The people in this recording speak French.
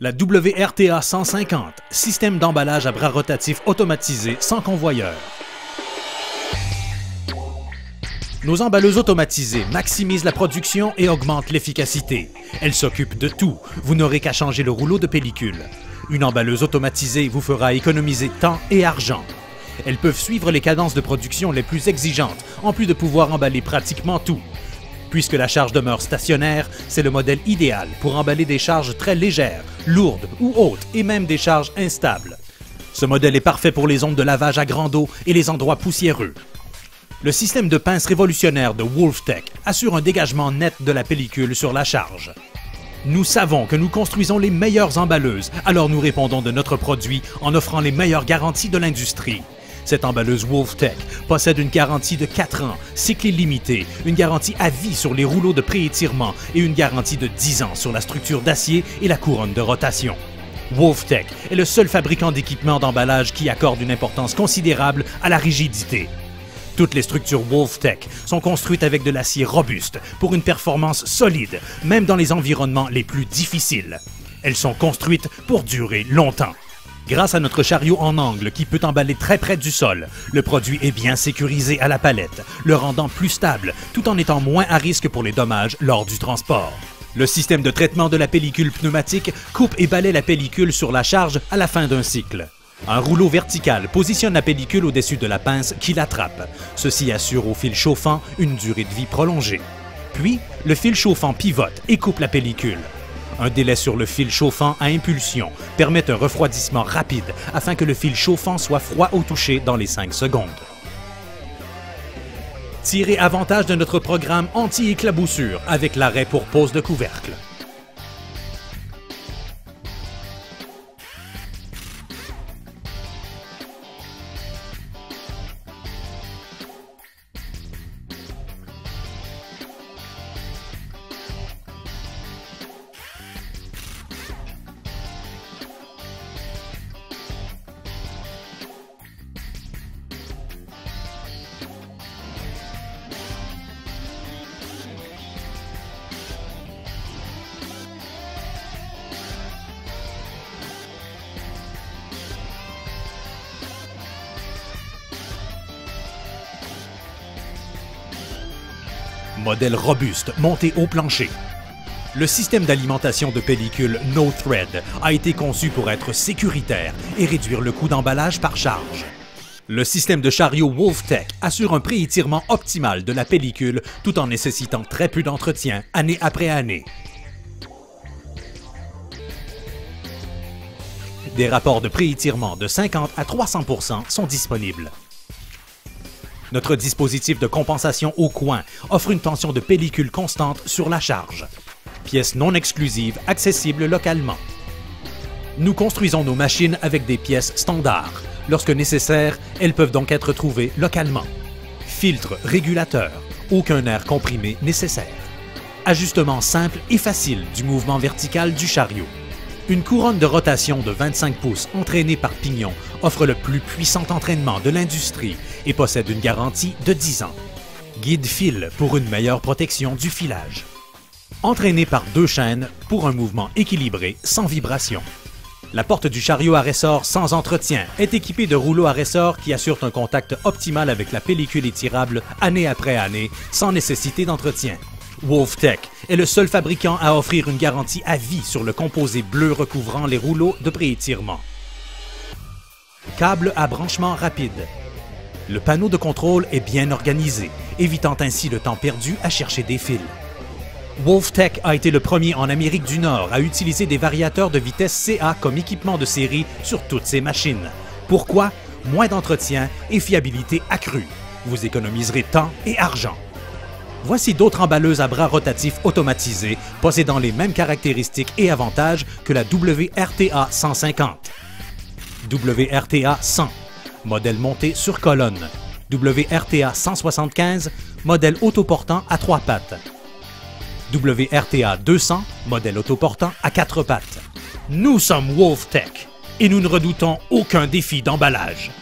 La WRTA 150, système d'emballage à bras rotatifs automatisé sans convoyeur. Nos emballeuses automatisées maximisent la production et augmentent l'efficacité. Elles s'occupent de tout. Vous n'aurez qu'à changer le rouleau de pellicule. Une emballeuse automatisée vous fera économiser temps et argent. Elles peuvent suivre les cadences de production les plus exigeantes, en plus de pouvoir emballer pratiquement tout. Puisque la charge demeure stationnaire, c'est le modèle idéal pour emballer des charges très légères, lourdes ou hautes et même des charges instables. Ce modèle est parfait pour les ondes de lavage à grande eau et les endroits poussiéreux. Le système de pince révolutionnaire de WolfTech assure un dégagement net de la pellicule sur la charge. Nous savons que nous construisons les meilleures emballeuses, alors nous répondons de notre produit en offrant les meilleures garanties de l'industrie. Cette emballeuse WolfTech possède une garantie de 4 ans, cycle illimité, une garantie à vie sur les rouleaux de pré-étirement et une garantie de 10 ans sur la structure d'acier et la couronne de rotation. WolfTech est le seul fabricant d'équipements d'emballage qui accorde une importance considérable à la rigidité. Toutes les structures WolfTech sont construites avec de l'acier robuste pour une performance solide, même dans les environnements les plus difficiles. Elles sont construites pour durer longtemps. Grâce à notre chariot en angle qui peut emballer très près du sol, le produit est bien sécurisé à la palette, le rendant plus stable tout en étant moins à risque pour les dommages lors du transport. Le système de traitement de la pellicule pneumatique coupe et balaie la pellicule sur la charge à la fin d'un cycle. Un rouleau vertical positionne la pellicule au-dessus de la pince qui l'attrape. Ceci assure au fil chauffant une durée de vie prolongée. Puis, le fil chauffant pivote et coupe la pellicule. Un délai sur le fil chauffant à impulsion permet un refroidissement rapide afin que le fil chauffant soit froid au toucher dans les 5 secondes. Tirez avantage de notre programme anti-éclaboussure avec l'arrêt pour pose de couvercle. Modèle robuste monté au plancher. Le système d'alimentation de pellicule No Thread a été conçu pour être sécuritaire et réduire le coût d'emballage par charge. Le système de chariot WolfTech assure un pré-étirement optimal de la pellicule tout en nécessitant très peu d'entretien année après année. Des rapports de pré-étirement de 50 à 300% sont disponibles. Notre dispositif de compensation au coin offre une tension de pellicule constante sur la charge. Pièce non exclusive accessible localement. Nous construisons nos machines avec des pièces standards. Lorsque nécessaire, elles peuvent donc être trouvées localement. Filtre régulateur, aucun air comprimé nécessaire. Ajustement simple et facile du mouvement vertical du chariot. Une couronne de rotation de 25 pouces entraînée par pignon offre le plus puissant entraînement de l'industrie et possède une garantie de 10 ans. Guide fil pour une meilleure protection du filage. Entraîné par 2 chaînes pour un mouvement équilibré sans vibration. La porte du chariot à ressort sans entretien est équipée de rouleaux à ressort qui assurent un contact optimal avec la pellicule étirable année après année sans nécessité d'entretien. WolfTech est le seul fabricant à offrir une garantie à vie sur le composé bleu recouvrant les rouleaux de pré-étirement. Câble à branchement rapide. Le panneau de contrôle est bien organisé, évitant ainsi le temps perdu à chercher des fils. WolfTech a été le premier en Amérique du Nord à utiliser des variateurs de vitesse CA comme équipement de série sur toutes ses machines. Pourquoi? Moins d'entretien et fiabilité accrue. Vous économiserez temps et argent. Voici d'autres emballeuses à bras rotatifs automatisées possédant les mêmes caractéristiques et avantages que la WRTA 150. WRTA 100, modèle monté sur colonne. WRTA 175, modèle autoportant à 3 pattes. WRTA 200, modèle autoportant à 4 pattes. Nous sommes WolfTech et nous ne redoutons aucun défi d'emballage.